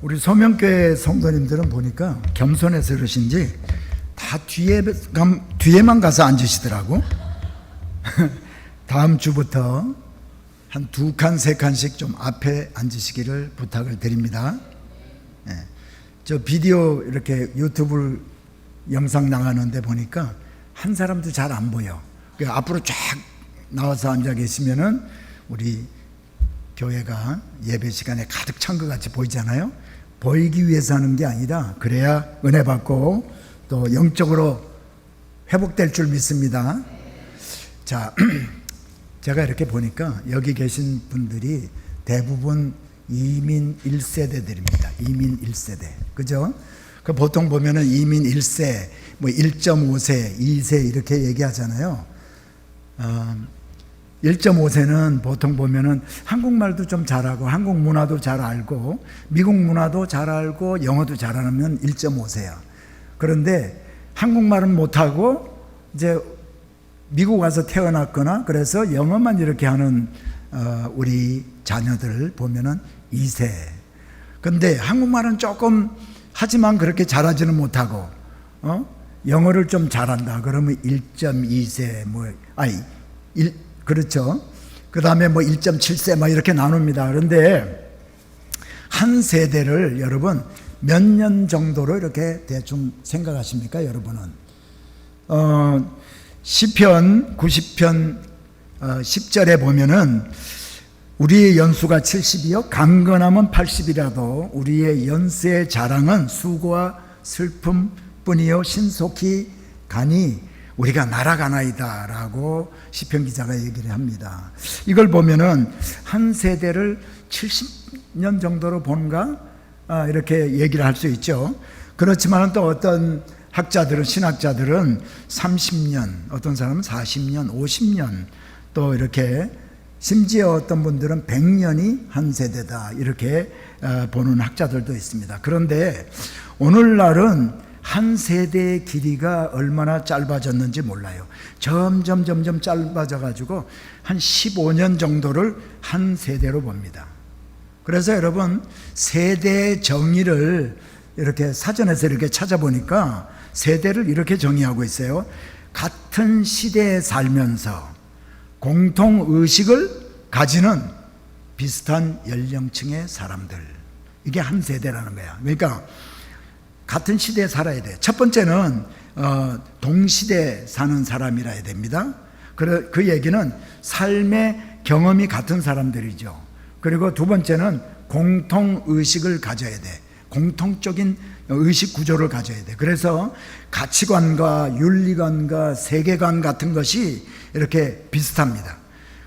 우리 소명교회 성도님들은 보니까 겸손해서 그러신지 다 뒤에만 가서 앉으시더라고. 다음 주부터 한 2칸, 3칸씩 좀 앞에 앉으시기를 부탁을 드립니다. 저 비디오 이렇게 유튜브 영상 나가는데 보니까 한 사람도 잘 안 보여. 앞으로 쫙 나와서 앉아 계시면은 우리 교회가 예배 시간에 가득 찬 것 같이 보이잖아요. 보이기 위해서 하는 게 아니라 그래야 은혜 받고 또 영적으로 회복될 줄 믿습니다. 자, 제가 이렇게 보니까 여기 계신 분들이 대부분 이민 1세대들입니다. 이민 1세대. 그죠? 그 보통 보면은 이민 1세, 뭐 1.5세, 2세 이렇게 얘기하잖아요. 1.5세는 보통 보면은 한국말도 좀 잘하고 한국 문화도 잘 알고 미국 문화도 잘 알고 영어도 잘하면 1.5세야. 그런데 한국말은 못하고 이제 미국 와서 태어났거나 그래서 영어만 이렇게 하는 우리 자녀들 보면은 2세. 근데 한국말은 조금 하지만 그렇게 잘하지는 못하고 영어를 좀 잘한다 그러면 1.2세 그렇죠. 그 다음에 뭐 1.7세 막 이렇게 나눕니다. 그런데 한 세대를 여러분 몇 년 정도로 이렇게 대충 생각하십니까, 여러분은? 시편 90편 10절에 보면은 우리의 연수가 70이요 강건함은 80이라도 우리의 연세의 자랑은 수고와 슬픔뿐이요 신속히 가니 우리가 날아가나이다 라고 시편 기자가 얘기를 합니다. 이걸 보면은 한 세대를 70년 정도로 보는가 이렇게 얘기를 할 수 있죠. 그렇지만 또 어떤 학자들은 신학자들은 30년 어떤 사람은 40년 50년 또 이렇게 심지어 어떤 분들은 100년이 한 세대다 이렇게 보는 학자들도 있습니다. 그런데 오늘날은 한 세대의 길이가 얼마나 짧아졌는지 몰라요. 점점 짧아져 가지고 한 15년 정도를 한 세대로 봅니다. 그래서 여러분 세대 정의를 이렇게 사전에서 이렇게 찾아보니까 세대를 이렇게 정의하고 있어요. 같은 시대에 살면서 공통의식을 가지는 비슷한 연령층의 사람들, 이게 한 세대라는 거야. 그러니까 같은 시대에 살아야 돼. 첫 번째는 동시대에 사는 사람이라 해야 됩니다. 그 얘기는 삶의 경험이 같은 사람들이죠. 그리고 두 번째는 공통의식을 가져야 돼. 공통적인 의식 구조를 가져야 돼. 그래서 가치관과 윤리관과 세계관 같은 것이 이렇게 비슷합니다.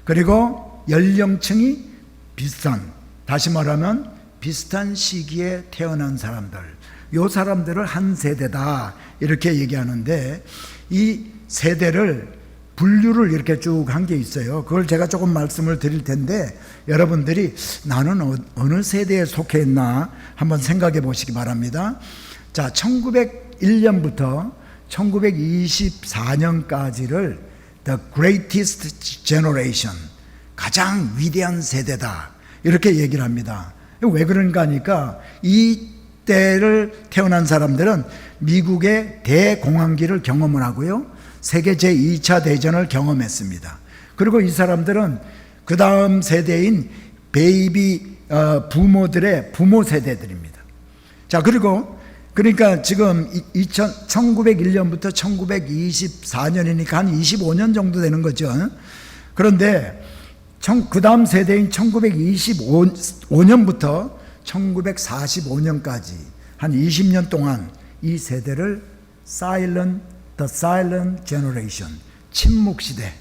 그리고 연령층이 비슷한, 다시 말하면 비슷한 시기에 태어난 사람들, 이 사람들을 한 세대다 이렇게 얘기하는데 이 세대를 분류를 이렇게 쭉 한 게 있어요. 그걸 제가 조금 말씀을 드릴 텐데 여러분들이 나는 어느 세대에 속해 있나 한번 생각해 보시기 바랍니다. 자, 1901년부터 1924년까지를 The Greatest Generation, 가장 위대한 세대다 이렇게 얘기를 합니다. 왜 그런가 하니까 이 때를 태어난 사람들은 미국의 대공황기를 경험을 하고요, 세계 제2차 대전을 경험했습니다. 그리고 이 사람들은 그 다음 세대인 베이비 부모들의 부모 세대들입니다. 자, 그리고 그러니까 지금 1901년부터 1924년이니까 한 25년 정도 되는 거죠. 그런데 그 다음 세대인 1925년부터 1945년까지 한 20년 동안 이 세대를 The Silent Generation, 침묵시대.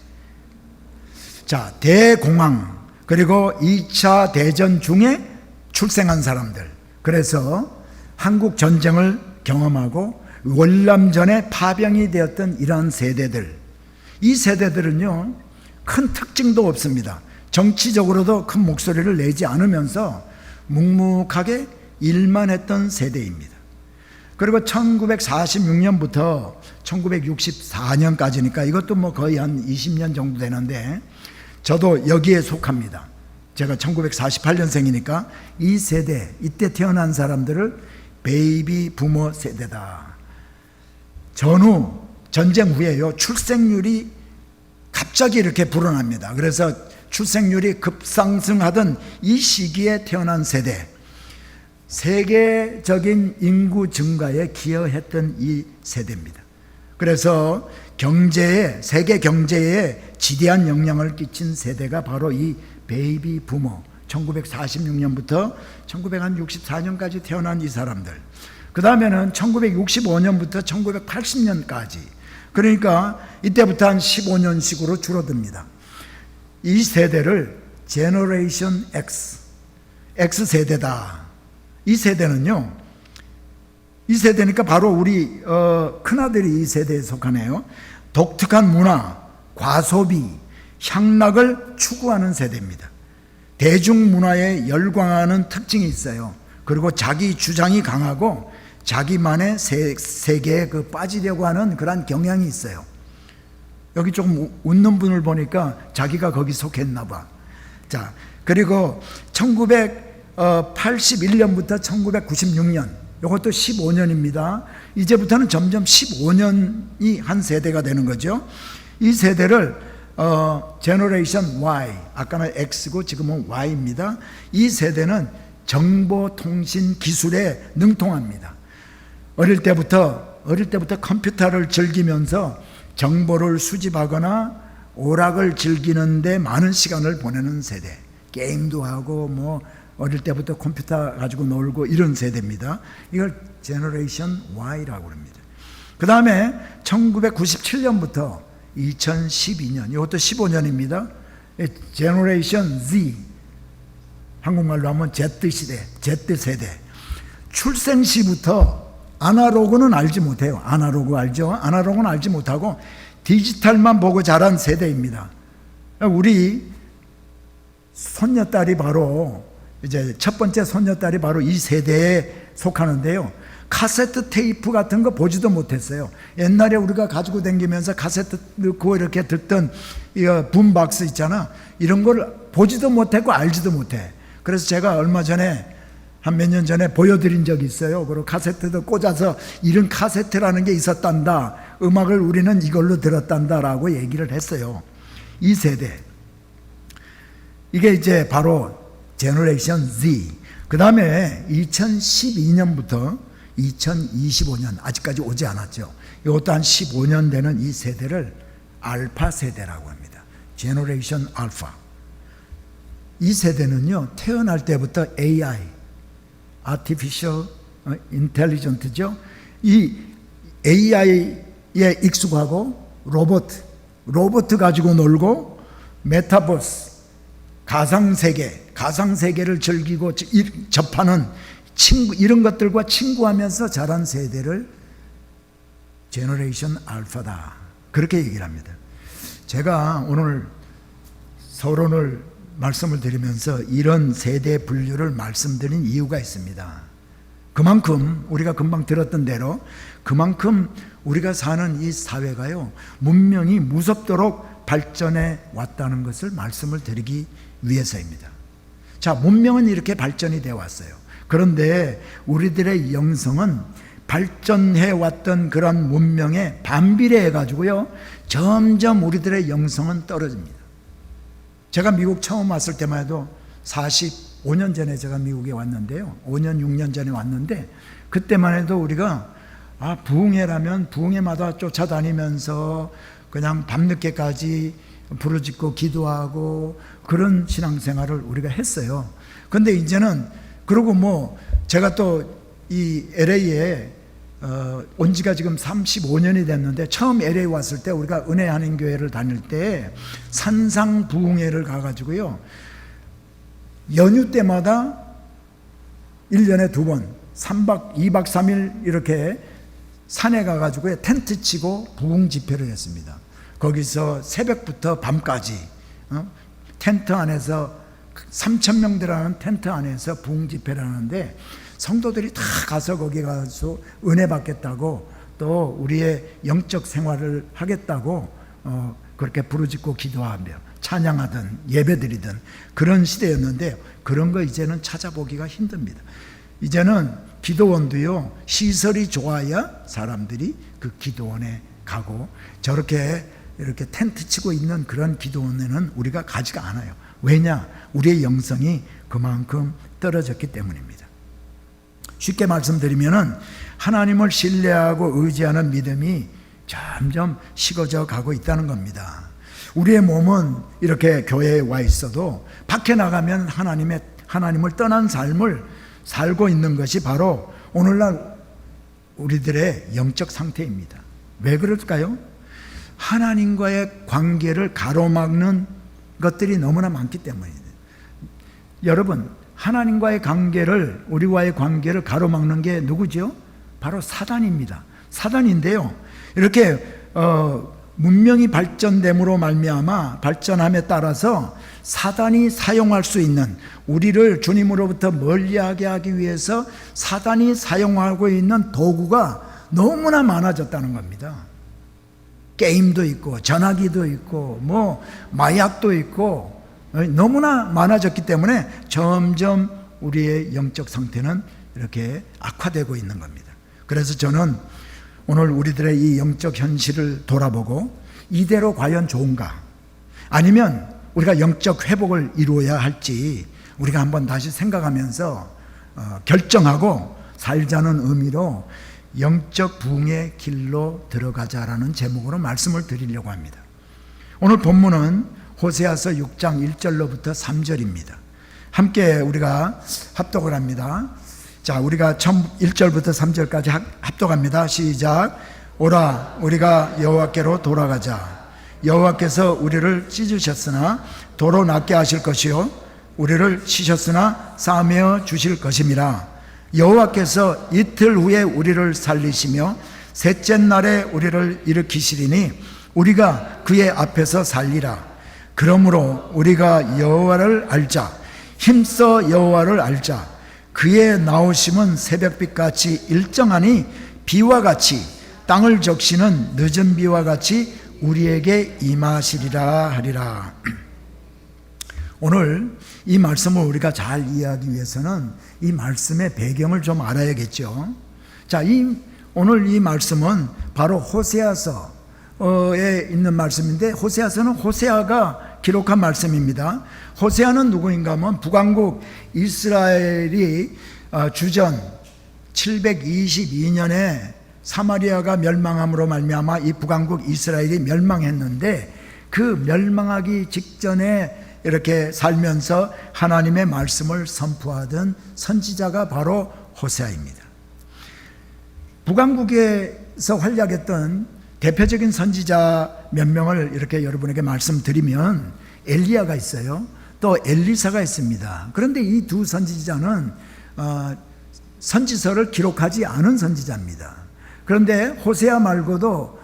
자, 대공황, 그리고 2차 대전 중에 출생한 사람들. 그래서 한국 전쟁을 경험하고 월남전에 파병이 되었던 이러한 세대들. 이 세대들은요, 큰 특징도 없습니다. 정치적으로도 큰 목소리를 내지 않으면서 묵묵하게 일만 했던 세대입니다. 그리고 1946년부터 1964년까지니까 이것도 뭐 거의 한 20년 정도 되는데 저도 여기에 속합니다. 제가 1948년생이니까 이 세대, 이때 태어난 사람들을 베이비 부머 세대다. 전후, 전쟁 후에요, 출생률이 갑자기 이렇게 불어납니다. 그래서 출생률이 급상승하던 이 시기에 태어난 세대, 세계적인 인구 증가에 기여했던 이 세대입니다. 그래서 경제에, 세계 경제에 지대한 영향을 끼친 세대가 바로 이 베이비 부머, 1946년부터 1964년까지 태어난 이 사람들. 그 다음에는 1965년부터 1980년까지, 그러니까 이때부터 한 15년씩으로 줄어듭니다. 이 세대를 제너레이션 X세대다. 이 세대는요, 이 세대니까 바로 우리 큰아들이 이 세대에 속하네요. 독특한 문화, 과소비, 향락을 추구하는 세대입니다. 대중문화에 열광하는 특징이 있어요. 그리고 자기 주장이 강하고 자기만의 세계에 빠지려고 하는 그런 경향이 있어요. 여기 조금 웃는 분을 보니까 자기가 거기 속했나 봐. 자, 그리고 1981년부터 1996년, 이것도 15년입니다. 이제부터는 점점 15년이 한 세대가 되는 거죠. 이 세대를 제너레이션 Y, 아까는 X고 지금은 Y입니다. 이 세대는 정보통신 기술에 능통합니다. 어릴 때부터 컴퓨터를 즐기면서 정보를 수집하거나 오락을 즐기는데 많은 시간을 보내는 세대. 게임도 하고 뭐 어릴 때부터 컴퓨터 가지고 놀고 이런 세대입니다. 이걸 제너레이션 Y라고 합니다. 그 다음에 1997년부터 2012년, 이것도 15년입니다. 제너레이션 Z, 한국말로 하면 Z시대, Z세대. 출생시부터 아날로그는 알지 못해요. 아날로그 알죠? 아날로그는 알지 못하고 디지털만 보고 자란 세대입니다. 우리 손녀딸이 바로, 이제 첫 번째 손녀딸이 바로 이 세대에 속하는데요. 카세트 테이프 같은 거 보지도 못했어요. 옛날에 우리가 가지고 다니면서 카세트 넣고 이렇게 듣던 붐박스 있잖아. 이런 걸 보지도 못했고 알지도 못해. 그래서 제가 얼마 전에 한 몇 년 전에 보여드린 적이 있어요. 그리고 카세트도 꽂아서 이런 카세트라는 게 있었단다. 음악을 우리는 이걸로 들었단다라고 얘기를 했어요. 이 세대. 이게 이제 바로 제너레이션 Z. 그 다음에 2012년부터 2025년, 아직까지 오지 않았죠. 이것도 한 15년 되는 이 세대를 알파 세대라고 합니다. 제너레이션 알파. 이 세대는요, 태어날 때부터 AI, Artificial Intelligence죠. 이 AI에 익숙하고 로봇 가지고 놀고 메타버스, 가상세계를 즐기고 접하는 친구, 이런 것들과 친구하면서 자란 세대를 제너레이션 알파다. 그렇게 얘기를 합니다. 제가 오늘 서론을 말씀을 드리면서 이런 세대 분류를 말씀드린 이유가 있습니다. 그만큼 우리가 금방 들었던 대로 그만큼 우리가 사는 이 사회가요, 문명이 무섭도록 발전해 왔다는 것을 말씀을 드리기 위해서입니다. 자, 문명은 이렇게 발전이 되어 왔어요. 그런데 우리들의 영성은 발전해 왔던 그런 문명에 반비례해 가지고요, 점점 우리들의 영성은 떨어집니다. 제가 미국 처음 왔을 때만 해도 45년 전에 제가 미국에 왔는데요, 5년 6년 전에 왔는데, 그때만 해도 우리가 부흥회라면 부흥회마다 쫓아다니면서 그냥 밤늦게까지 부르짖고 기도하고 그런 신앙생활을 우리가 했어요. 근데 이제는, 그리고 뭐 제가 또 이 LA에 온 지가 지금 35년이 됐는데, 처음 LA 왔을 때 우리가 은혜한인교회를 다닐 때 산상 부흥회를 가가지고요, 연휴 때마다 1년에 2번 2박 3일 이렇게 산에 가가지고 텐트 치고 부흥 집회를 했습니다. 거기서 새벽부터 밤까지 텐트 안에서 3,000명 들어가는 텐트 안에서 부흥 집회를 하는데, 성도들이 다 가서 거기 가서 은혜 받겠다고, 또 우리의 영적 생활을 하겠다고 그렇게 부르짖고 기도하며 찬양하던 예배드리던 그런 시대였는데 그런 거 이제는 찾아보기가 힘듭니다. 이제는 기도원도요, 시설이 좋아야 사람들이 그 기도원에 가고, 저렇게 이렇게 텐트 치고 있는 그런 기도원에는 우리가 가지가 않아요. 왜냐? 우리의 영성이 그만큼 떨어졌기 때문입니다. 쉽게 말씀드리면은 하나님을 신뢰하고 의지하는 믿음이 점점 식어져 가고 있다는 겁니다. 우리의 몸은 이렇게 교회에 와 있어도 밖에 나가면 하나님을 떠난 삶을 살고 있는 것이 바로 오늘날 우리들의 영적 상태입니다. 왜 그럴까요? 하나님과의 관계를 가로막는 것들이 너무나 많기 때문입니다. 여러분, 하나님과의 관계를, 우리와의 관계를 가로막는 게 누구죠? 바로 사단입니다. 사단인데요, 이렇게 문명이 발전됨으로 말미암아 발전함에 따라서 사단이 사용할 수 있는, 우리를 주님으로부터 멀리하게 하기 위해서 사단이 사용하고 있는 도구가 너무나 많아졌다는 겁니다. 게임도 있고 전화기도 있고 뭐 마약도 있고 너무나 많아졌기 때문에 점점 우리의 영적 상태는 이렇게 악화되고 있는 겁니다. 그래서 저는 오늘 우리들의 이 영적 현실을 돌아보고 이대로 과연 좋은가, 아니면 우리가 영적 회복을 이루어야 할지 우리가 한번 다시 생각하면서 결정하고 살자는 의미로 영적 부흥의 길로 들어가자라는 제목으로 말씀을 드리려고 합니다. 오늘 본문은 호세아서 6장 1절로부터 3절입니다. 함께 우리가 합독을 합니다. 자, 우리가 1절부터 3절까지 합독합니다. 시작. 오라, 우리가 여호와께로 돌아가자. 여호와께서 우리를 찢으셨으나 도로 낫게 하실 것이요, 우리를 치셨으나 싸매어 주실 것임이라. 여호와께서 이틀 후에 우리를 살리시며 셋째 날에 우리를 일으키시리니 우리가 그의 앞에서 살리라. 그러므로 우리가 여호와를 알자. 힘써 여호와를 알자. 그의 나오심은 새벽빛같이 일정하니 비와 같이, 땅을 적시는 늦은 비와 같이 우리에게 임하시리라 하리라. 오늘 이 말씀을 우리가 잘 이해하기 위해서는 이 말씀의 배경을 좀 알아야겠죠. 자, 오늘 이 말씀은 바로 호세아서에 있는 말씀인데, 호세아서는 호세아가 기록한 말씀입니다. 호세아는 누구인가 하면 북왕국 이스라엘이 주전 722년에 사마리아가 멸망함으로 말미암아 이 북왕국 이스라엘이 멸망했는데, 그 멸망하기 직전에 이렇게 살면서 하나님의 말씀을 선포하던 선지자가 바로 호세아입니다. 북왕국에서 활약했던 대표적인 선지자 몇 명을 이렇게 여러분에게 말씀드리면, 엘리야가 있어요. 또 엘리사가 있습니다. 그런데 이 두 선지자는 선지서를 기록하지 않은 선지자입니다. 그런데 호세아 말고도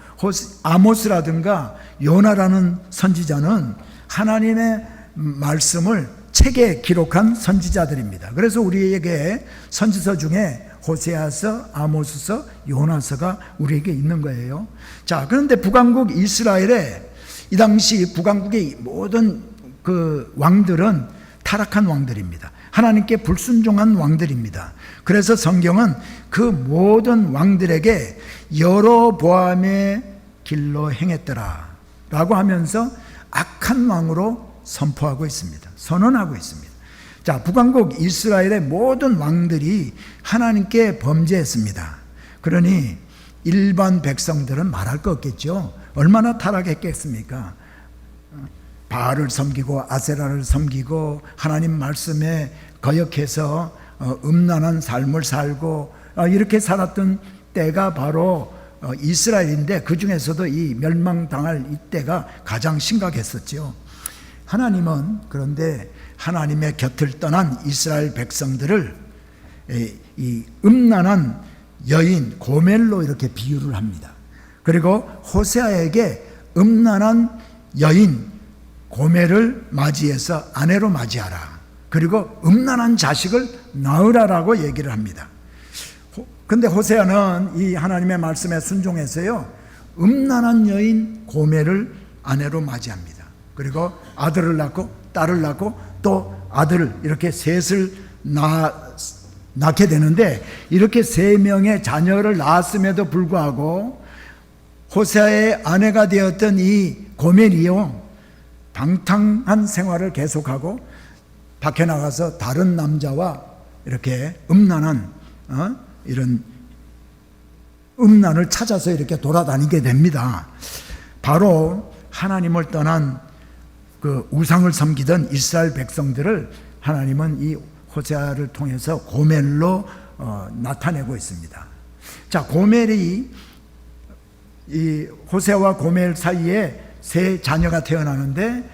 아모스라든가 요나라는 선지자는 하나님의 말씀을 책에 기록한 선지자들입니다. 그래서 우리에게 선지서 중에 호세아서, 아모스서, 요나서가 우리에게 있는 거예요. 자, 그런데 북왕국 이스라엘에 이 당시 북왕국의 모든 그 왕들은 타락한 왕들입니다. 하나님께 불순종한 왕들입니다. 그래서 성경은 그 모든 왕들에게 여로보암의 길로 행했더라 라고 하면서 악한 왕으로 선포하고 있습니다. 선언하고 있습니다. 자, 북왕국 이스라엘의 모든 왕들이 하나님께 범죄했습니다. 그러니 일반 백성들은 말할 거 없겠죠. 얼마나 타락했겠습니까? 바알을 섬기고 아세라를 섬기고 하나님 말씀에 거역해서 음란한 삶을 살고 이렇게 살았던 때가 바로 이스라엘인데, 그 중에서도 이 멸망당할 이때가 가장 심각했었죠. 하나님은 그런데 하나님의 곁을 떠난 이스라엘 백성들을 이 음란한 여인 고멜로 이렇게 비유를 합니다. 그리고 호세아에게 음란한 여인 고멜을 맞이해서 아내로 맞이하라. 그리고 음란한 자식을 낳으라라고 얘기를 합니다. 근데 호세아는 이 하나님의 말씀에 순종해서요, 음란한 여인 고멜을 아내로 맞이합니다. 그리고 아들을 낳고 딸을 낳고 또 아들을 이렇게 셋을 낳게 되는데, 이렇게 3명의 자녀를 낳았음에도 불구하고 호세아의 아내가 되었던 이 고멜이요, 방탕한 생활을 계속하고 밖에 나가서 다른 남자와 이렇게 음란한 이런 음란을 찾아서 이렇게 돌아다니게 됩니다. 바로 하나님을 떠난 그 우상을 섬기던 이스라엘 백성들을 하나님은 이 호세아를 통해서 고멜로 나타내고 있습니다. 자, 고멜이 이 호세아와 고멜 사이에 3 자녀가 태어나는데,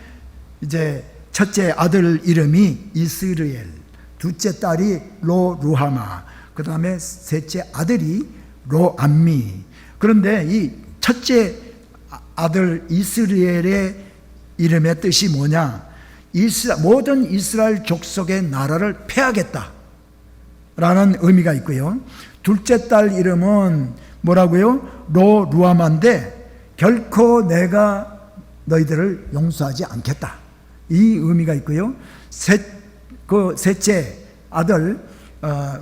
이제 첫째 아들 이름이 이스르엘, 둘째 딸이 로루하마, 그 다음에 셋째 아들이 로암미. 그런데 이 첫째 아들 이스르엘의 이름의 뜻이 뭐냐? 모든 이스라엘 족속의 나라를 패하겠다 라는 의미가 있고요. 둘째 딸 이름은 뭐라고요? 로루아마인데, 결코 내가 너희들을 용서하지 않겠다, 이 의미가 있고요. 셋째 아들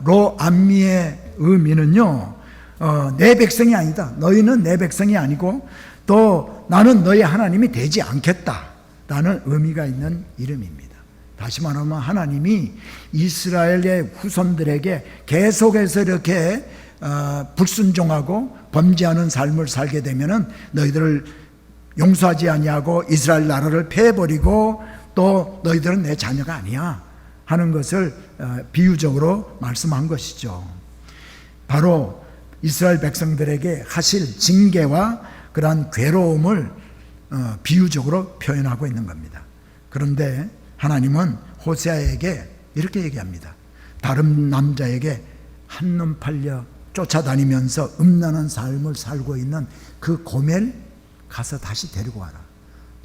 로암미의 의미는요, 내 백성이 아니다, 너희는 내 백성이 아니고 또 나는 너희 하나님이 되지 않겠다라는 의미가 있는 이름입니다. 다시 말하면 하나님이 이스라엘의 후손들에게 계속해서 이렇게 불순종하고 범죄하는 삶을 살게 되면은 너희들을 용서하지 아니하고 이스라엘 나라를 패해버리고 또 너희들은 내 자녀가 아니야 하는 것을 비유적으로 말씀한 것이죠. 바로 이스라엘 백성들에게 하실 징계와 그러한 괴로움을 비유적으로 표현하고 있는 겁니다. 그런데 하나님은 호세아에게 이렇게 얘기합니다. 다른 남자에게 한눈 팔려 쫓아다니면서 음란한 삶을 살고 있는 그 고멜 가서 다시 데리고 와라.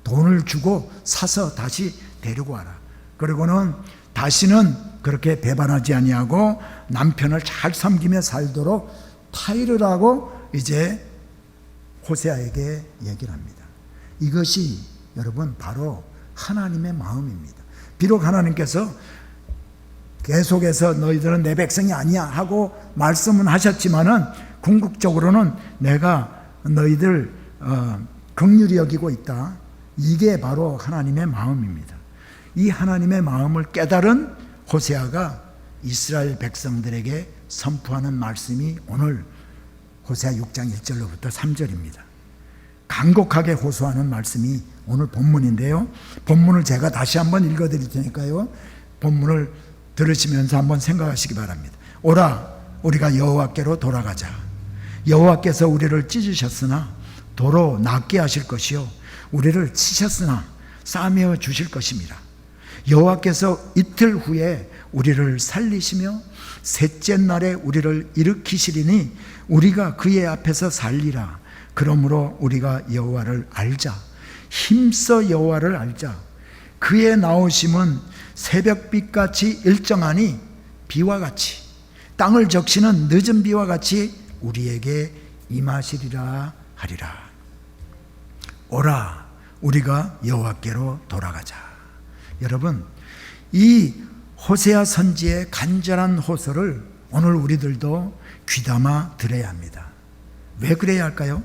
돈을 주고 사서 다시 데리고 와라. 그리고는 다시는 그렇게 배반하지 아니하고 남편을 잘 섬기며 살도록 타이르라고 이제 호세아에게 얘기를 합니다. 이것이 여러분 바로 하나님의 마음입니다. 비록 하나님께서 계속해서 너희들은 내 백성이 아니야 하고 말씀은 하셨지만은 궁극적으로는 내가 너희들 긍휼히 여기고 있다. 이게 바로 하나님의 마음입니다. 이 하나님의 마음을 깨달은 호세아가 이스라엘 백성들에게 선포하는 말씀이 오늘 호세아 6장 1절로부터 3절입니다. 간곡하게 호소하는 말씀이 오늘 본문인데요. 본문을 제가 다시 한번 읽어드릴 테니까요, 본문을 들으시면서 한번 생각하시기 바랍니다. 오라, 우리가 여호와께로 돌아가자. 여호와께서 우리를 찢으셨으나 도로 낫게 하실 것이요, 우리를 치셨으나 싸매어 주실 것입니다. 여호와께서 이틀 후에 우리를 살리시며 셋째 날에 우리를 일으키시리니 우리가 그의 앞에서 살리라. 그러므로 우리가 여호와를 알자. 힘써 여호와를 알자. 그의 나오심은 새벽빛같이 일정하니 비와 같이, 땅을 적시는 늦은 비와 같이 우리에게 임하시리라 하리라. 오라, 우리가 여호와께로 돌아가자. 여러분, 이 호세아 선지의 간절한 호소를 오늘 우리들도 귀담아 들어야 합니다. 왜 그래야 할까요?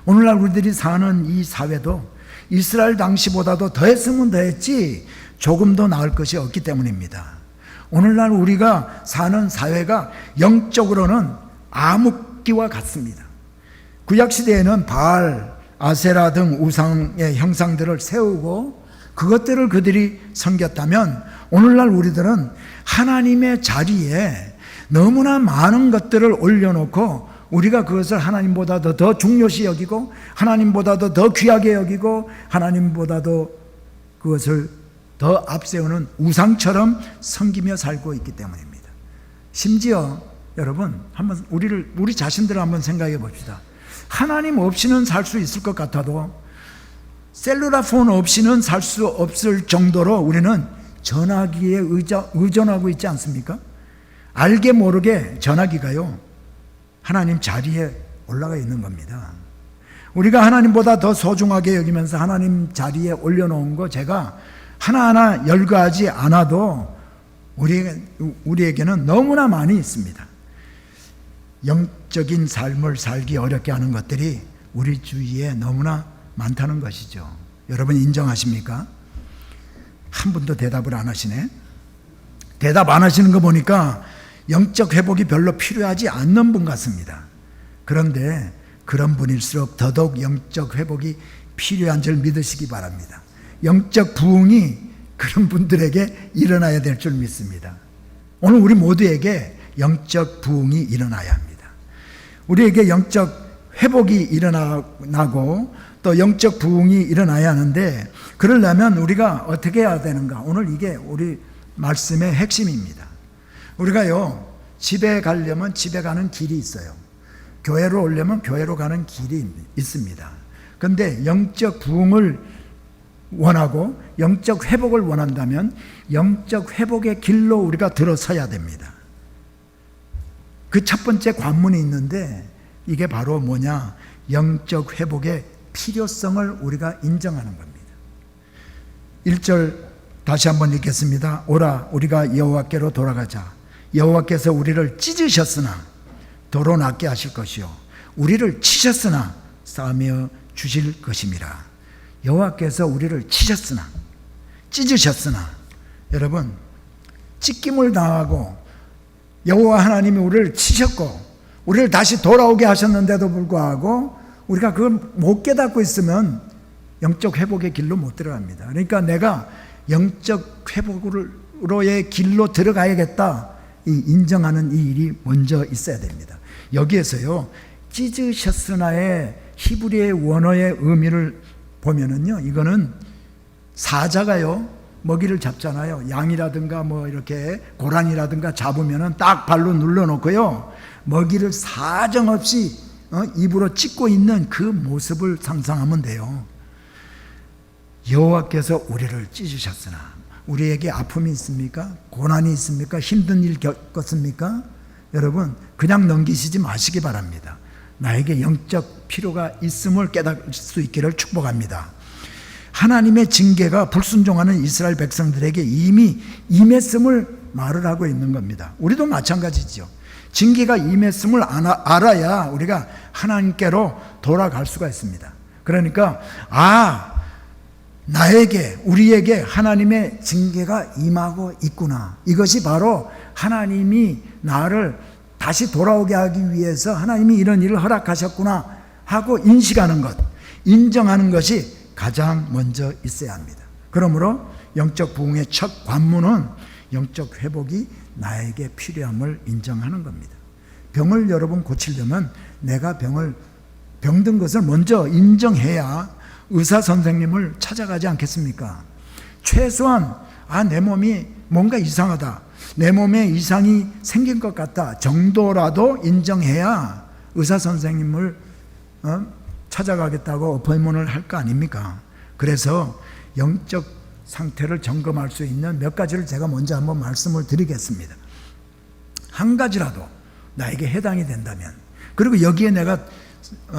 오늘날 우리들이 사는 이 사회도 이스라엘 당시보다도 더했으면 더했지 조금 더 나을 것이 없기 때문입니다. 오늘날 우리가 사는 사회가 영적으로는 암흑기와 같습니다. 구약시대에는 바알, 아세라 등 우상의 형상들을 세우고 그것들을 그들이 섬겼다면, 오늘날 우리들은 하나님의 자리에 너무나 많은 것들을 올려놓고 우리가 그것을 하나님보다도 더 중요시 여기고 하나님보다도 더 귀하게 여기고 하나님보다도 그것을 더 앞세우는 우상처럼 섬기며 살고 있기 때문입니다. 심지어 여러분, 한번 우리 자신들을 한번 생각해 봅시다. 하나님 없이는 살 수 있을 것 같아도 셀룰라 폰 없이는 살 수 없을 정도로 우리는 전화기에 의존하고 있지 않습니까? 알게 모르게 전화기가요, 하나님 자리에 올라가 있는 겁니다. 우리가 하나님보다 더 소중하게 여기면서 하나님 자리에 올려놓은 거 제가 하나하나 열거하지 않아도 우리에게는 너무나 많이 있습니다. 영적인 삶을 살기 어렵게 하는 것들이 우리 주위에 너무나 많다는 것이죠. 여러분 인정하십니까? 한 분도 대답을 안 하시네. 대답 안 하시는 거 보니까 영적 회복이 별로 필요하지 않는 분 같습니다. 그런데 그런 분일수록 더더욱 영적 회복이 필요한 줄 믿으시기 바랍니다. 영적 부흥이 그런 분들에게 일어나야 될 줄 믿습니다. 오늘 우리 모두에게 영적 부흥이 일어나야 합니다. 우리에게 영적 회복이 일어나고 또 영적 부흥이 일어나야 하는데, 그러려면 우리가 어떻게 해야 되는가? 오늘 이게 우리 말씀의 핵심입니다. 우리가요, 집에 가려면 집에 가는 길이 있어요. 교회로 오려면 교회로 가는 길이 있습니다. 그런데 영적 부흥을 원하고 영적 회복을 원한다면 영적 회복의 길로 우리가 들어서야 됩니다. 그 첫 번째 관문이 있는데 이게 바로 뭐냐? 영적 회복의 필요성을 우리가 인정하는 겁니다. 1절 다시 한번 읽겠습니다. 오라 우리가 여호와께로 돌아가자. 여호와께서 우리를 찢으셨으나 도로 낫게 하실 것이요 우리를 치셨으나 싸매어 주실 것임이라. 여호와께서 우리를 치셨으나 찢으셨으나, 여러분 찢김을 당하고 여호와 하나님이 우리를 치셨고 우리를 다시 돌아오게 하셨는데도 불구하고 우리가 그걸 못 깨닫고 있으면 영적 회복의 길로 못 들어갑니다. 그러니까 내가 영적 회복으로의 길로 들어가야겠다, 이 인정하는 이 일이 먼저 있어야 됩니다. 여기에서요, 찢으셨으나의 히브리의 원어의 의미를 보면은요, 이거는 사자가요 먹이를 잡잖아요. 양이라든가 뭐 이렇게 고라니라든가 잡으면은 딱 발로 눌러놓고요, 먹이를 사정없이 입으로 찢고 있는 그 모습을 상상하면 돼요. 여호와께서 우리를 찢으셨으나, 우리에게 아픔이 있습니까? 고난이 있습니까? 힘든 일 겪었습니까? 여러분 그냥 넘기시지 마시기 바랍니다. 나에게 영적 필요가 있음을 깨달을 수 있기를 축복합니다. 하나님의 징계가 불순종하는 이스라엘 백성들에게 이미 임했음을 말을 하고 있는 겁니다. 우리도 마찬가지죠. 징계가 임했음을 알아야 우리가 하나님께로 돌아갈 수가 있습니다. 그러니까 나에게, 우리에게 하나님의 징계가 임하고 있구나. 이것이 바로 하나님이 나를 다시 돌아오게 하기 위해서 하나님이 이런 일을 허락하셨구나 하고 인식하는 것, 인정하는 것이 가장 먼저 있어야 합니다. 그러므로 영적 부흥의 첫 관문은 영적 회복이 나에게 필요함을 인정하는 겁니다. 병을 여러분 고치려면 내가 병든 것을 먼저 인정해야 의사 선생님을 찾아가지 않겠습니까? 최소한 내 몸이 뭔가 이상하다, 내 몸에 이상이 생긴 것 같다 정도라도 인정해야 의사 선생님을 찾아가겠다고 어포인트를 할 거 아닙니까? 그래서 영적 상태를 점검할 수 있는 몇 가지를 제가 먼저 한번 말씀을 드리겠습니다. 한 가지라도 나에게 해당이 된다면, 그리고 여기에 내가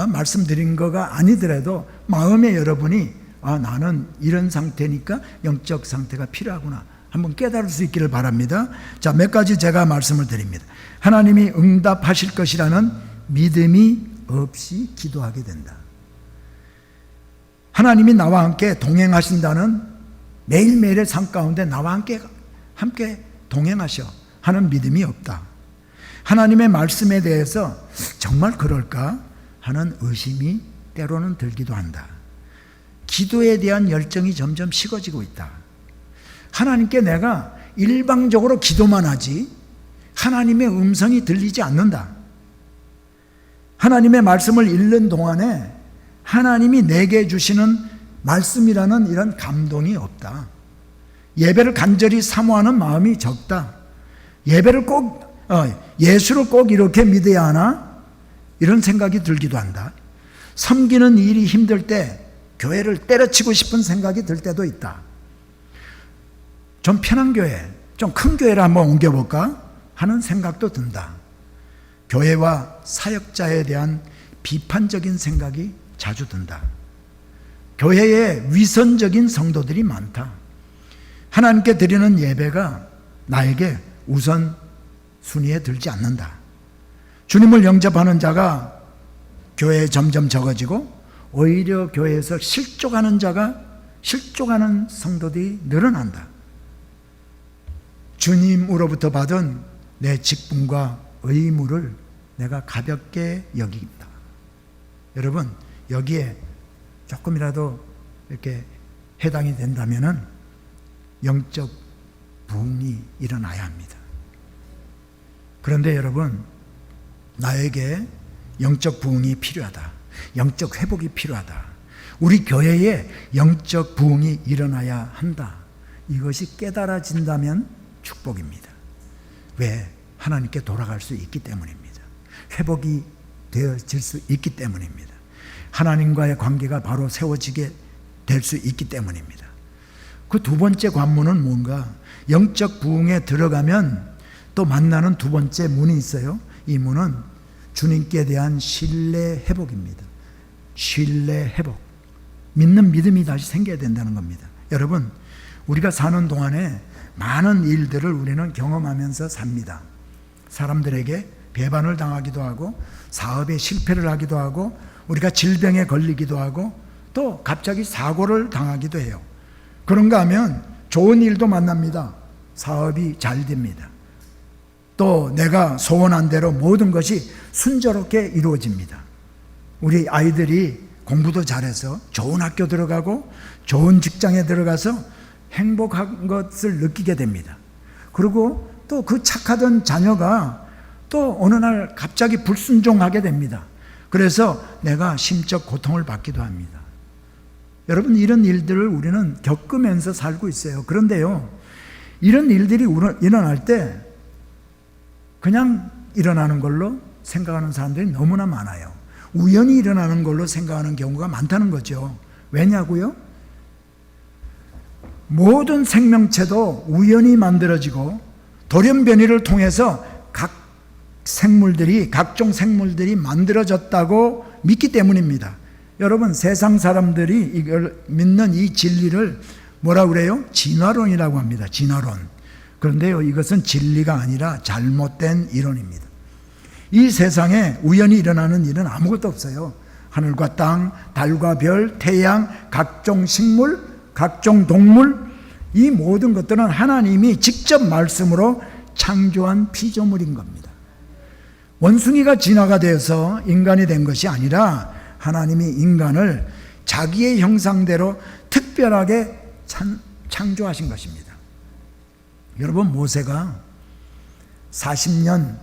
말씀드린 거가 아니더라도 마음에 여러분이 나는 이런 상태니까 영적 상태가 필요하구나 한번 깨달을 수 있기를 바랍니다. 자, 몇 가지 제가 말씀을 드립니다. 하나님이 응답하실 것이라는 믿음이 없이 기도하게 된다. 하나님이 나와 함께 동행하신다는, 매일매일의 삶 가운데 나와 함께 동행하셔 하는 믿음이 없다. 하나님의 말씀에 대해서 정말 그럴까 하는 의심이 때로는 들기도 한다. 기도에 대한 열정이 점점 식어지고 있다. 하나님께 내가 일방적으로 기도만 하지 하나님의 음성이 들리지 않는다. 하나님의 말씀을 읽는 동안에 하나님이 내게 주시는 말씀이라는 이런 감동이 없다. 예배를 간절히 사모하는 마음이 적다. 예배를 예수를 꼭 이렇게 믿어야 하나? 이런 생각이 들기도 한다. 섬기는 일이 힘들 때 교회를 때려치고 싶은 생각이 들 때도 있다. 좀 편한 교회, 좀 큰 교회를 한번 옮겨볼까 하는 생각도 든다. 교회와 사역자에 대한 비판적인 생각이 자주 든다. 교회에 위선적인 성도들이 많다. 하나님께 드리는 예배가 나에게 우선 순위에 들지 않는다. 주님을 영접하는 자가 교회에 점점 적어지고 오히려 교회에서 실족하는 성도들이 늘어난다. 주님으로부터 받은 내 직분과 의무를 내가 가볍게 여긴다. 여러분, 여기에 조금이라도 이렇게 해당이 된다면은 영적 부흥이 일어나야 합니다. 그런데 여러분, 나에게 영적 부흥이 필요하다. 영적 회복이 필요하다. 우리 교회에 영적 부흥이 일어나야 한다. 이것이 깨달아진다면 축복입니다. 왜? 하나님께 돌아갈 수 있기 때문입니다. 회복이 되어질 수 있기 때문입니다. 하나님과의 관계가 바로 세워지게 될 수 있기 때문입니다. 그 두 번째 관문은 뭔가? 영적 부흥에 들어가면 또 만나는 두 번째 문이 있어요. 이 문은 주님께 대한 신뢰 회복입니다. 신뢰 회복. 믿는 믿음이 다시 생겨야 된다는 겁니다. 여러분, 우리가 사는 동안에 많은 일들을 우리는 경험하면서 삽니다. 사람들에게 배반을 당하기도 하고, 사업에 실패를 하기도 하고, 우리가 질병에 걸리기도 하고, 또 갑자기 사고를 당하기도 해요. 그런가 하면 좋은 일도 만납니다. 사업이 잘 됩니다. 또 내가 소원한 대로 모든 것이 순조롭게 이루어집니다. 우리 아이들이 공부도 잘해서 좋은 학교 들어가고 좋은 직장에 들어가서 행복한 것을 느끼게 됩니다. 그리고 또 그 착하던 자녀가 또 어느 날 갑자기 불순종하게 됩니다. 그래서 내가 심적 고통을 받기도 합니다. 여러분, 이런 일들을 우리는 겪으면서 살고 있어요. 그런데요, 이런 일들이 일어날 때 그냥 일어나는 걸로 생각하는 사람들이 너무나 많아요. 우연히 일어나는 걸로 생각하는 경우가 많다는 거죠. 왜냐고요? 모든 생명체도 우연히 만들어지고 돌연변이를 통해서 각종 생물들이 만들어졌다고 믿기 때문입니다. 여러분, 세상 사람들이 이걸 믿는 이 진리를 뭐라고 그래요? 진화론이라고 합니다. 진화론. 그런데요, 이것은 진리가 아니라 잘못된 이론입니다. 이 세상에 우연히 일어나는 일은 아무것도 없어요. 하늘과 땅, 달과 별, 태양, 각종 식물, 각종 동물, 이 모든 것들은 하나님이 직접 말씀으로 창조한 피조물인 겁니다. 원숭이가 진화가 되어서 인간이 된 것이 아니라 하나님이 인간을 자기의 형상대로 특별하게 창조하신 것입니다. 여러분, 모세가 40년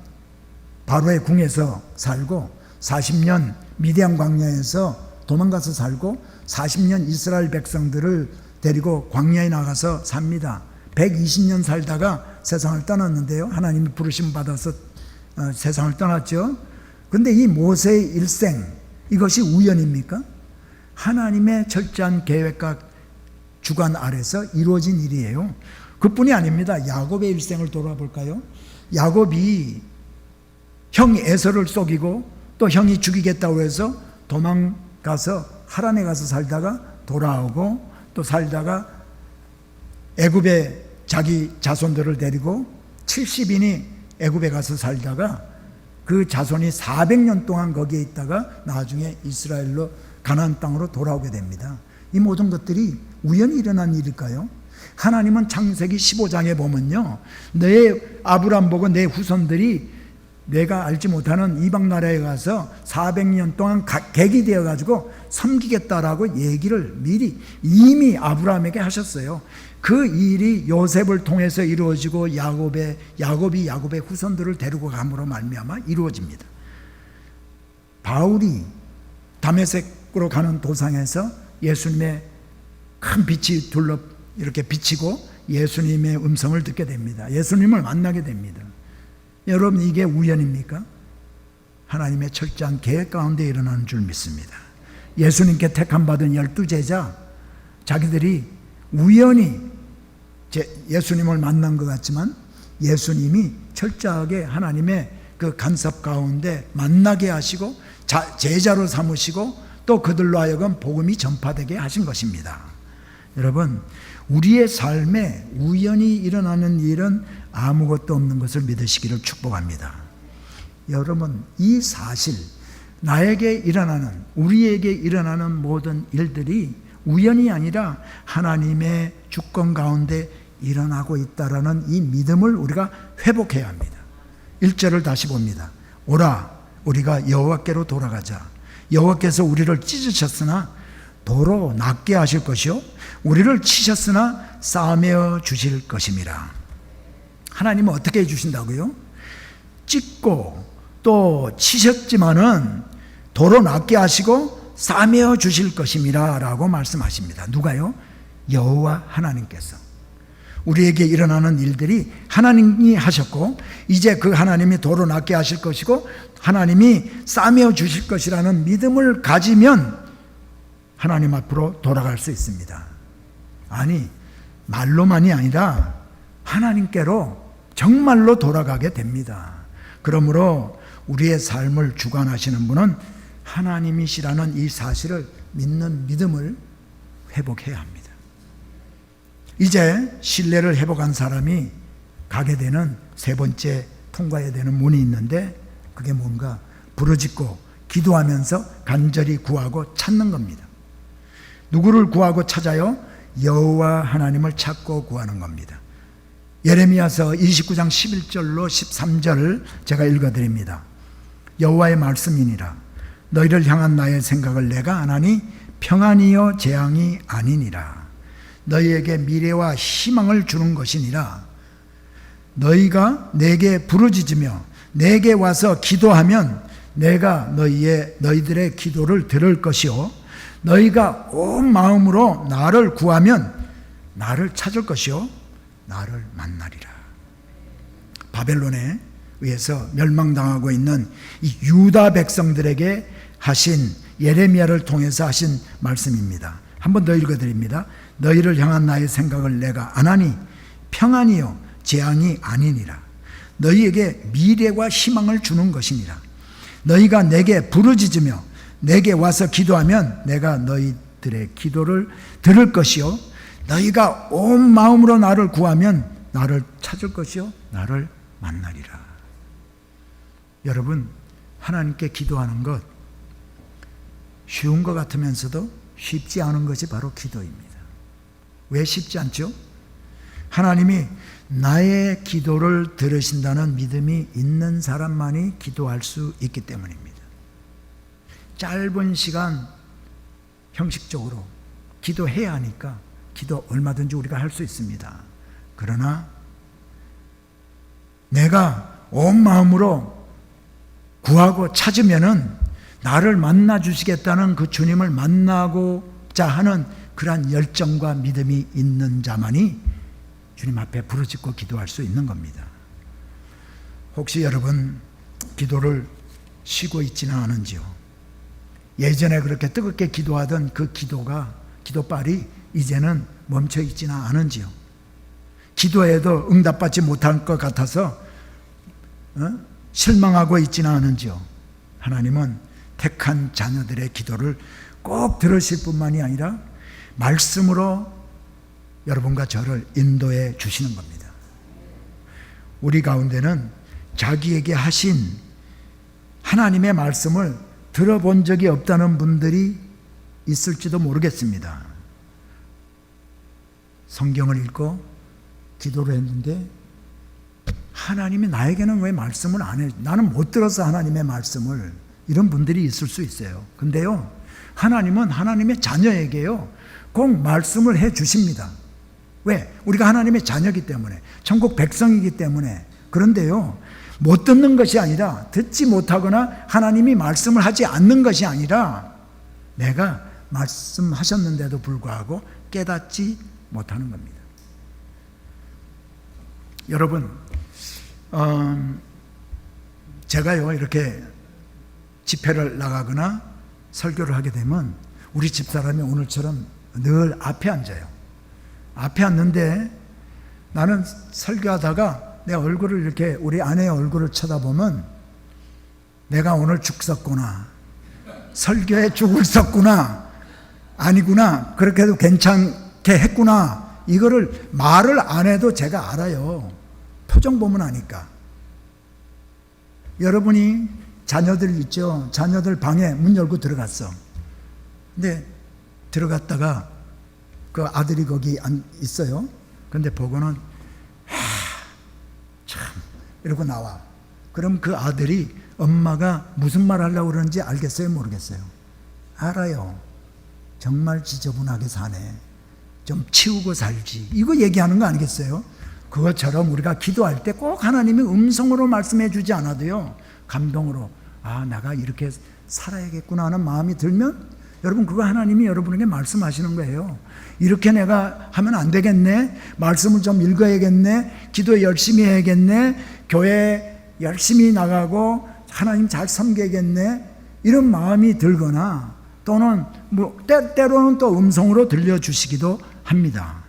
바로의 궁에서 살고 40년 미디안 광야에서 도망가서 살고 40년 이스라엘 백성들을 데리고 광야에 나가서 삽니다. 120년 살다가 세상을 떠났는데요. 하나님이 부르심 받아서 세상을 떠났죠. 그런데 이 모세의 일생, 이것이 우연입니까? 하나님의 철저한 계획과 주관 아래서 이루어진 일이에요. 그뿐이 아닙니다. 야곱의 일생을 돌아볼까요? 야곱이 형 에서를 속이고 또 형이 죽이겠다고 해서 도망가서 하란에 가서 살다가 돌아오고 또 살다가 애굽에 자기 자손들을 데리고 70인이 애굽에 가서 살다가 그 자손이 400년 동안 거기에 있다가 나중에 이스라엘로 가나안 땅으로 돌아오게 됩니다. 이 모든 것들이 우연히 일어난 일일까요? 하나님은 창세기 15장에 보면요, 내 아브람 보고 내 후손들이 내가 알지 못하는 이방 나라에 가서 400년 동안 객이 되어가지고 섬기겠다라고 얘기를 미리 이미 아브라함에게 하셨어요. 그 일이 요셉을 통해서 이루어지고 야곱이 야곱의 후손들을 데리고 감으로 말미암아 이루어집니다. 바울이 다메섹으로 가는 도상에서 예수님의 큰 빛이 이렇게 비치고 예수님의 음성을 듣게 됩니다. 예수님을 만나게 됩니다. 여러분, 이게 우연입니까? 하나님의 철저한 계획 가운데 일어나는 줄 믿습니다. 예수님께 택함받은 12제자, 자기들이 우연히 예수님을 만난 것 같지만 예수님이 철저하게 하나님의 그 간섭 가운데 만나게 하시고 제자로 삼으시고 또 또 그들로 하여금 복음이 전파되게 하신 것입니다. 여러분, 우리의 삶에 우연히 일어나는 일은 아무것도 없는 것을 믿으시기를 축복합니다. 여러분, 이 사실, 나에게 일어나는, 우리에게 일어나는 모든 일들이 우연이 아니라 하나님의 주권 가운데 일어나고 있다라는 이 믿음을 우리가 회복해야 합니다. 1절을 다시 봅니다. 오라, 우리가 여호와께로 돌아가자. 여호와께서 우리를 찢으셨으나 도로 낫게 하실 것이요 우리를 치셨으나 싸매어 주실 것임이라. 하나님은 어떻게 해주신다고요? 찢고 또 치셨지만은 도로 낫게 하시고 싸매어 주실 것임이라 라고 말씀하십니다. 누가요? 여호와 하나님께서. 우리에게 일어나는 일들이 하나님이 하셨고 이제 그 하나님이 도로 낫게 하실 것이고 하나님이 싸매어 주실 것이라는 믿음을 가지면 하나님 앞으로 돌아갈 수 있습니다. 아니, 말로만이 아니라 하나님께로 정말로 돌아가게 됩니다. 그러므로 우리의 삶을 주관하시는 분은 하나님이시라는 이 사실을 믿는 믿음을 회복해야 합니다. 이제 신뢰를 회복한 사람이 가게 되는 세 번째 통과해야 되는 문이 있는데 그게 뭔가? 부르짖고 기도하면서 간절히 구하고 찾는 겁니다. 누구를 구하고 찾아요? 여호와 하나님을 찾고 구하는 겁니다. 예레미야서 29장 11절로 13절을 제가 읽어드립니다. 여호와의 말씀이니라. 너희를 향한 나의 생각을 내가 아나니 평안이요 재앙이 아니니라. 너희에게 미래와 희망을 주는 것이니라. 너희가 내게 부르짖으며 내게 와서 기도하면 내가 너희들의 기도를 들을 것이요 너희가 온 마음으로 나를 구하면 나를 찾을 것이요 나를 만나리라. 바벨론에 의해서 멸망당하고 있는 이 유다 백성들에게 하신 예레미야를 통해서 하신 말씀입니다. 한 번 더 읽어드립니다. 너희를 향한 나의 생각을 내가 아나니 평안이요 재앙이 아니니라. 너희에게 미래와 희망을 주는 것이니라. 너희가 내게 부르짖으며 내게 와서 기도하면 내가 너희들의 기도를 들을 것이요 너희가 온 마음으로 나를 구하면 나를 찾을 것이요 나를 만나리라. 여러분, 하나님께 기도하는 것 쉬운 것 같으면서도 쉽지 않은 것이 바로 기도입니다. 왜 쉽지 않죠? 하나님이 나의 기도를 들으신다는 믿음이 있는 사람만이 기도할 수 있기 때문입니다. 짧은 시간 형식적으로 기도해야 하니까 기도 얼마든지 우리가 할 수 있습니다. 그러나 내가 온 마음으로 구하고 찾으면은 나를 만나 주시겠다는 그 주님을 만나고자 하는 그러한 열정과 믿음이 있는 자만이 주님 앞에 부르짖고 기도할 수 있는 겁니다. 혹시 여러분 기도를 쉬고 있지는 않은지요? 예전에 그렇게 뜨겁게 기도하던 그 기도빨이 이제는 멈춰 있지는 않은지요? 기도해도 응답받지 못할 것 같아서 실망하고 있지는 않은지요? 하나님은 택한 자녀들의 기도를 꼭 들으실 뿐만이 아니라 말씀으로 여러분과 저를 인도해 주시는 겁니다. 우리 가운데는 자기에게 하신 하나님의 말씀을 들어본 적이 없다는 분들이 있을지도 모르겠습니다. 성경을 읽고 기도를 했는데 하나님이 나에게는 왜 말씀을 안 해? 나는 못 들어서 하나님의 말씀을. 이런 분들이 있을 수 있어요. 근데요, 하나님은 하나님의 자녀에게요 꼭 말씀을 해 주십니다. 왜? 우리가 하나님의 자녀이기 때문에, 천국 백성이기 때문에. 그런데요, 못 듣는 것이 아니라, 듣지 못하거나 하나님이 말씀을 하지 않는 것이 아니라 내가 말씀하셨는데도 불구하고 깨닫지 못하는 겁니다. 여러분, 제가요 이렇게 집회를 나가거나 설교를 하게 되면 우리 집사람이 오늘처럼 늘 앞에 앉아요. 앞에 앉는데 나는 설교하다가 내 얼굴을 이렇게 우리 아내의 얼굴을 쳐다보면 내가 오늘 죽었구나, 설교에 죽을 썼구나, 아니구나, 그렇게 해도 괜찮게 했구나, 이거를 말을 안 해도 제가 알아요. 표정 보면 아니까. 여러분이 자녀들 있죠? 자녀들 방에 문 열고 들어갔어. 근데 들어갔다가 그 아들이 거기 있어요. 근데 보고는 참 이러고 나와. 그럼 그 아들이 엄마가 무슨 말 하려고 그러는지 알겠어요? 모르겠어요? 알아요. 정말 지저분하게 사네, 좀 치우고 살지, 이거 얘기하는 거 아니겠어요? 그것처럼 우리가 기도할 때 꼭 하나님이 음성으로 말씀해 주지 않아도요, 감동으로 내가 이렇게 살아야겠구나 하는 마음이 들면 여러분, 그거 하나님이 여러분에게 말씀하시는 거예요. 이렇게 내가 하면 안 되겠네, 말씀을 좀 읽어야겠네, 기도 열심히 해야겠네, 교회 열심히 나가고 하나님 잘 섬겨야겠네, 이런 마음이 들거나, 또는 때로는 또 음성으로 들려주시기도 합니다.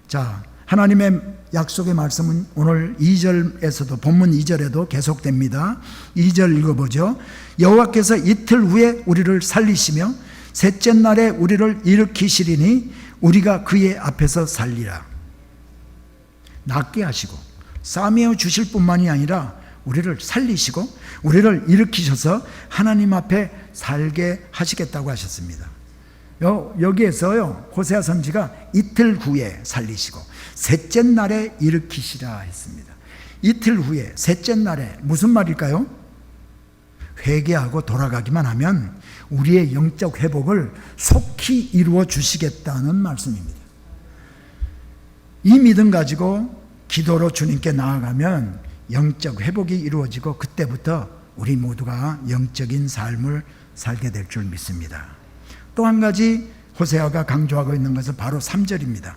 자, 하나님의 약속의 말씀은 오늘 2절에서도, 본문 2절에도 계속됩니다. 2절 읽어보죠. 여호와께서 이틀 후에 우리를 살리시며 셋째 날에 우리를 일으키시리니 우리가 그의 앞에서 살리라. 낫게 하시고 싸매어 주실 뿐만이 아니라 우리를 살리시고 우리를 일으키셔서 하나님 앞에 살게 하시겠다고 하셨습니다. 여기에서요, 호세아 선지가 이틀 후에 살리시고 셋째 날에 일으키시라 했습니다. 이틀 후에, 셋째 날에 무슨 말일까요? 회개하고 돌아가기만 하면 우리의 영적 회복을 속히 이루어 주시겠다는 말씀입니다. 이 믿음 가지고 기도로 주님께 나아가면 영적 회복이 이루어지고 그때부터 우리 모두가 영적인 삶을 살게 될 줄 믿습니다. 또 한 가지 호세아가 강조하고 있는 것은 바로 3절입니다.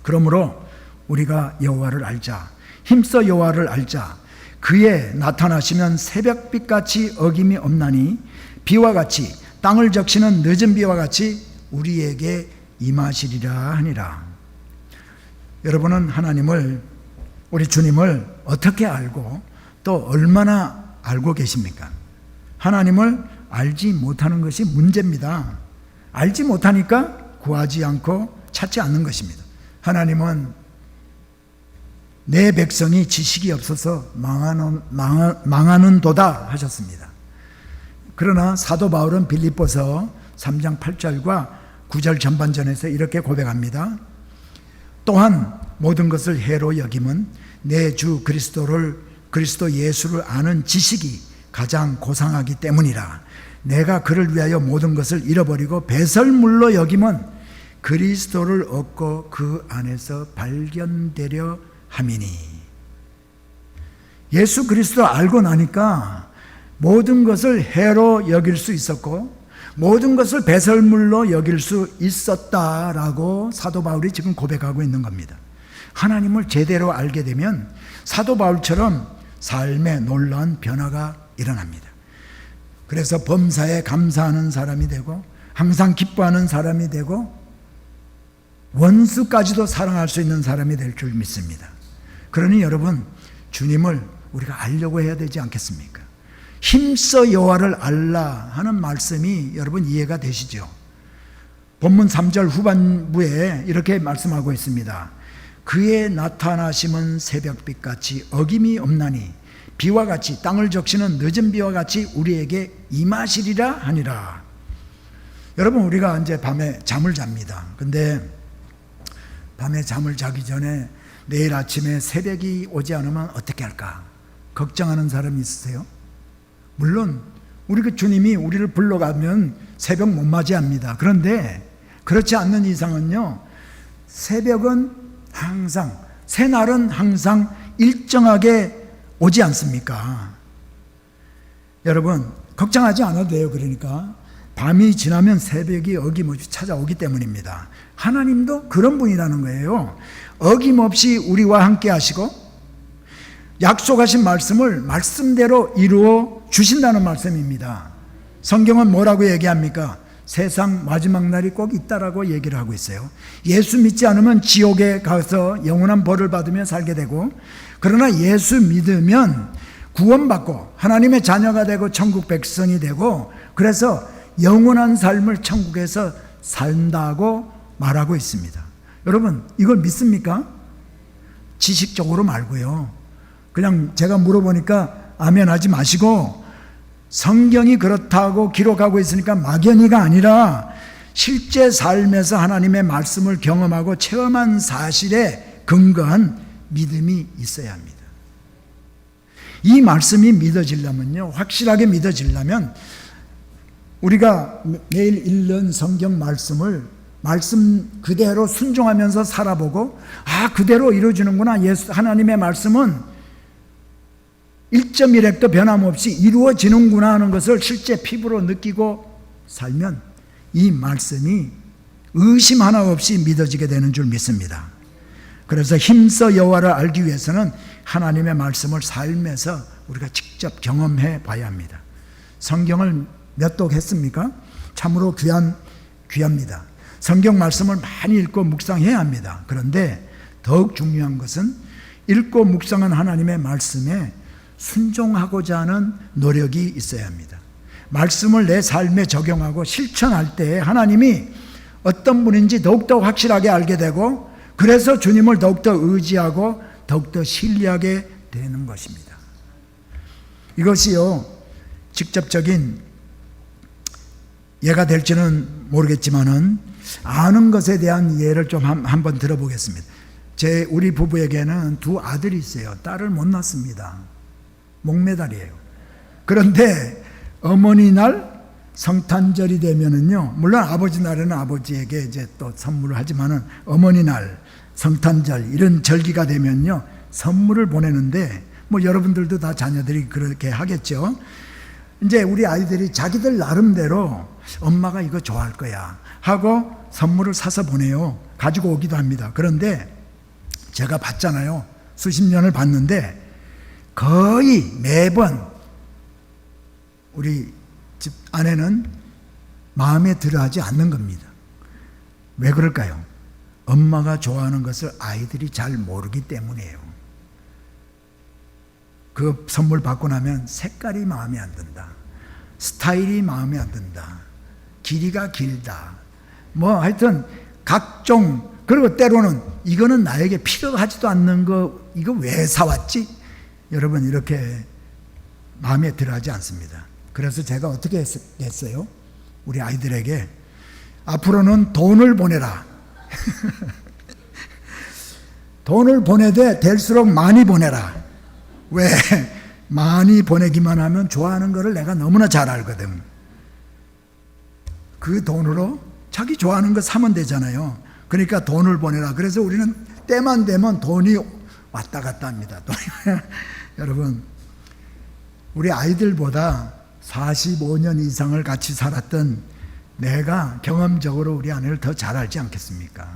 그러므로 우리가 여호와를 알자, 힘써 여호와를 알자. 그의 나타나시면 새벽빛같이 어김이 없나니 비와 같이 땅을 적시는 늦은 비와 같이 우리에게 임하시리라 하니라. 여러분은 하나님을, 우리 주님을 어떻게 알고 또 얼마나 알고 계십니까? 하나님을 알지 못하는 것이 문제입니다. 알지 못하니까 구하지 않고 찾지 않는 것입니다. 하나님은 내 백성이 지식이 없어서 망하는 도다 하셨습니다. 그러나 사도 바울은 빌립보서 3장 8절과 9절 전반전에서 이렇게 고백합니다. 또한 모든 것을 해로 여김은 내 주 그리스도 예수를 아는 지식이 가장 고상하기 때문이라. 내가 그를 위하여 모든 것을 잃어버리고 배설물로 여김은 그리스도를 얻고 그 안에서 발견되려 함이니. 예수 그리스도 알고 나니까 모든 것을 해로 여길 수 있었고 모든 것을 배설물로 여길 수 있었다라고 사도 바울이 지금 고백하고 있는 겁니다. 하나님을 제대로 알게 되면 사도 바울처럼 삶에 놀라운 변화가 일어납니다. 그래서 범사에 감사하는 사람이 되고 항상 기뻐하는 사람이 되고 원수까지도 사랑할 수 있는 사람이 될 줄 믿습니다. 그러니 여러분, 주님을 우리가 알려고 해야 되지 않겠습니까? 힘써 여호와를 알라 하는 말씀이 여러분 이해가 되시죠? 본문 3절 후반부에 이렇게 말씀하고 있습니다. 그의 나타나심은 새벽빛같이 어김이 없나니 비와 같이 땅을 적시는 늦은 비와 같이 우리에게 임하시리라 하니라. 여러분, 우리가 이제 밤에 잠을 잡니다. 근데 밤에 잠을 자기 전에 내일 아침에 새벽이 오지 않으면 어떻게 할까 걱정하는 사람이 있으세요? 물론 우리 그 주님이 우리를 불러가면 새벽 못 맞이합니다. 그런데 그렇지 않는 이상은요, 새벽은 항상, 새날은 항상 일정하게 오지 않습니까? 여러분, 걱정하지 않아도 돼요. 그러니까 밤이 지나면 새벽이 어김없이 찾아오기 때문입니다. 하나님도 그런 분이라는 거예요. 어김없이 우리와 함께 하시고 약속하신 말씀을 말씀대로 이루어 주신다는 말씀입니다. 성경은 뭐라고 얘기합니까? 세상 마지막 날이 꼭 있다라고 얘기를 하고 있어요. 예수 믿지 않으면 지옥에 가서 영원한 벌을 받으며 살게 되고, 그러나 예수 믿으면 구원받고 하나님의 자녀가 되고 천국 백성이 되고 그래서 영원한 삶을 천국에서 산다고 말하고 있습니다. 여러분 이걸 믿습니까? 지식적으로 말고요. 그냥 제가 물어보니까 아멘 하지 마시고 성경이 그렇다고 기록하고 있으니까 막연히가 아니라 실제 삶에서 하나님의 말씀을 경험하고 체험한 사실에 근거한 믿음이 있어야 합니다. 이 말씀이 믿어지려면요, 확실하게 믿어지려면 우리가 매일 읽는 성경 말씀을 말씀 그대로 순종하면서 살아보고 그대로 이루어지는구나. 하나님의 말씀은 1.1획도 변함없이 이루어지는구나 하는 것을 실제 피부로 느끼고 살면 이 말씀이 의심 하나 없이 믿어지게 되는 줄 믿습니다. 그래서 힘써 여호와를 알기 위해서는 하나님의 말씀을 삶에서 우리가 직접 경험해 봐야 합니다. 성경을 몇 독 했습니까? 참으로 귀합니다. 성경 말씀을 많이 읽고 묵상해야 합니다. 그런데 더욱 중요한 것은 읽고 묵상한 하나님의 말씀에 순종하고자 하는 노력이 있어야 합니다. 말씀을 내 삶에 적용하고 실천할 때 하나님이 어떤 분인지 더욱더 확실하게 알게 되고 그래서 주님을 더욱더 의지하고 더욱더 신뢰하게 되는 것입니다. 이것이요, 직접적인 예가 될지는 모르겠지만은 아는 것에 대한 예를 좀 한번 들어보겠습니다. 우리 부부에게는 두 아들이 있어요. 딸을 못 낳습니다. 목매달이에요. 그런데 어머니 날 성탄절이 되면은요, 물론 아버지 날에는 아버지에게 이제 또 선물을 하지만은 어머니 날, 성탄절 이런 절기가 되면요 선물을 보내는데 뭐 여러분들도 다 자녀들이 그렇게 하겠죠. 이제 우리 아이들이 자기들 나름대로 엄마가 이거 좋아할 거야 하고 선물을 사서 보내요. 가지고 오기도 합니다. 그런데 제가 봤잖아요. 수십 년을 봤는데 거의 매번 우리 집 아내는 마음에 들어 하지 않는 겁니다. 왜 그럴까요? 엄마가 좋아하는 것을 아이들이 잘 모르기 때문이에요. 그 선물 받고 나면 색깔이 마음에 안 든다. 스타일이 마음에 안 든다. 길이가 길다. 뭐 하여튼 각종, 그리고 때로는 이거는 나에게 필요하지도 않는 거 이거 왜 사왔지? 여러분 이렇게 마음에 들어 하지 않습니다. 그래서 제가 어떻게 했어요? 우리 아이들에게 앞으로는 돈을 보내라. 돈을 보내되 될수록 많이 보내라. 왜? 많이 보내기만 하면 좋아하는 거를 내가 너무나 잘 알거든. 그 돈으로 자기 좋아하는 거 사면 되잖아요. 그러니까 돈을 보내라. 그래서 우리는 때만 되면 돈이 왔다 갔다 합니다. 여러분, 우리 아이들보다 45년 이상을 같이 살았던 내가 경험적으로 우리 아내를 더 잘 알지 않겠습니까?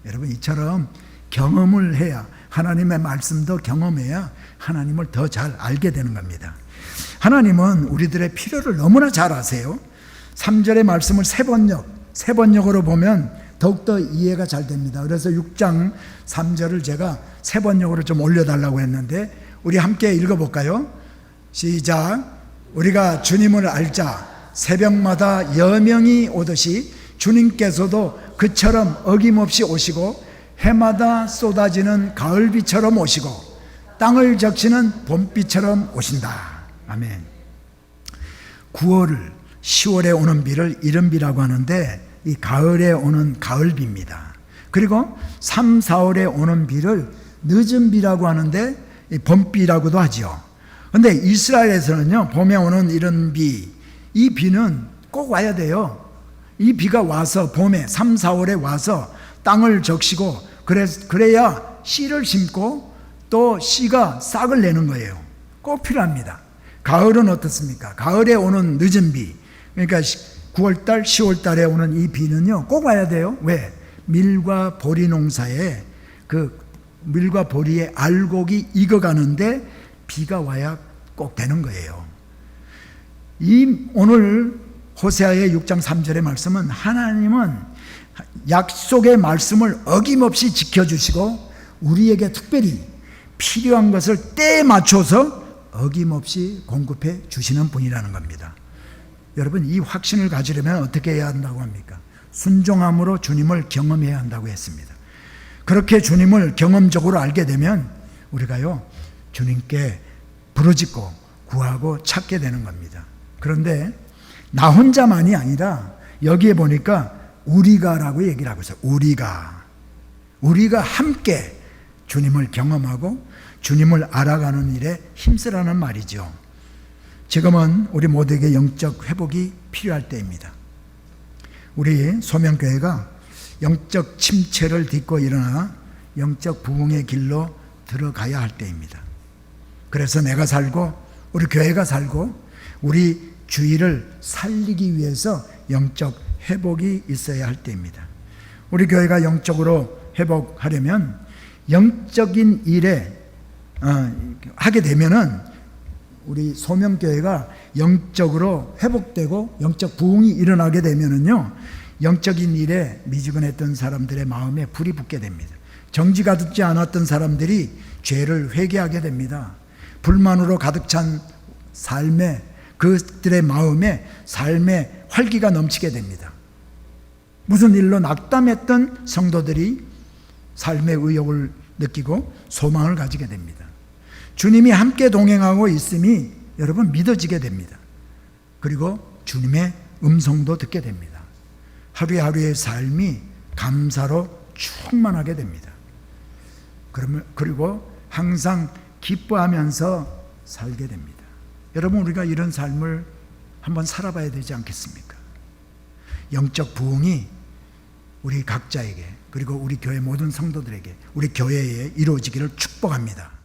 여러분, 이처럼 경험을 해야, 하나님의 말씀도 경험해야 하나님을 더 잘 알게 되는 겁니다. 하나님은 우리들의 필요를 너무나 잘 아세요. 3절의 말씀을 세 번역으로 보면 더욱더 이해가 잘 됩니다. 그래서 6장 3절을 제가 세 번역으로 좀 올려달라고 했는데 우리 함께 읽어볼까요? 시작. 우리가 주님을 알자. 새벽마다 여명이 오듯이 주님께서도 그처럼 어김없이 오시고 해마다 쏟아지는 가을비처럼 오시고 땅을 적시는 봄비처럼 오신다. 아멘. 9월을 10월에 오는 비를 이른비라고 하는데 이 가을에 오는 가을비입니다. 그리고 3, 4월에 오는 비를 늦은비라고 하는데 이 봄비라고도 하죠. 그런데 이스라엘에서는요, 봄에 오는 이런 비, 이 비는 꼭 와야 돼요. 이 비가 와서 봄에 3, 4월에 와서 땅을 적시고 그래야 씨를 심고 또 씨가 싹을 내는 거예요. 꼭 필요합니다. 가을은 어떻습니까? 가을에 오는 늦은 비, 그러니까 9월달, 10월달에 오는 이 비는요 꼭 와야 돼요. 왜? 밀과 보리 농사에 그 밀과 보리의 알곡이 익어가는데 비가 와야 꼭 되는 거예요. 오늘 호세아의 6장 3절의 말씀은 하나님은 약속의 말씀을 어김없이 지켜주시고 우리에게 특별히 필요한 것을 때에 맞춰서 어김없이 공급해 주시는 분이라는 겁니다. 여러분, 이 확신을 가지려면 어떻게 해야 한다고 합니까? 순종함으로 주님을 경험해야 한다고 했습니다. 그렇게 주님을 경험적으로 알게 되면 우리가요, 주님께 부르짖고 구하고 찾게 되는 겁니다. 그런데 나 혼자만이 아니라 여기에 보니까 우리가라고 얘기를 하고 있어요. 우리가 함께 주님을 경험하고 주님을 알아가는 일에 힘쓰라는 말이죠. 지금은 우리 모두에게 영적 회복이 필요할 때입니다. 우리 소명교회가 영적 침체를 딛고 일어나 영적 부흥의 길로 들어가야 할 때입니다. 그래서 내가 살고 우리 교회가 살고 우리 주위를 살리기 위해서 영적 회복이 있어야 할 때입니다. 우리 교회가 영적으로 회복하려면 영적인 일에 하게 되면은 우리 소명교회가 영적으로 회복되고 영적 부흥이 일어나게 되면은요, 영적인 일에 미지근했던 사람들의 마음에 불이 붙게 됩니다. 정지가 듣지 않았던 사람들이 죄를 회개하게 됩니다. 불만으로 가득 찬 삶에 그들의 마음에 삶의 활기가 넘치게 됩니다. 무슨 일로 낙담했던 성도들이 삶의 의욕을 느끼고 소망을 가지게 됩니다. 주님이 함께 동행하고 있음이 여러분 믿어지게 됩니다. 그리고 주님의 음성도 듣게 됩니다. 하루하루의 삶이 감사로 충만하게 됩니다. 그리고 항상 기뻐하면서 살게 됩니다. 여러분, 우리가 이런 삶을 한번 살아봐야 되지 않겠습니까? 영적 부흥이 우리 각자에게, 그리고 우리 교회 모든 성도들에게, 우리 교회에 이루어지기를 축복합니다.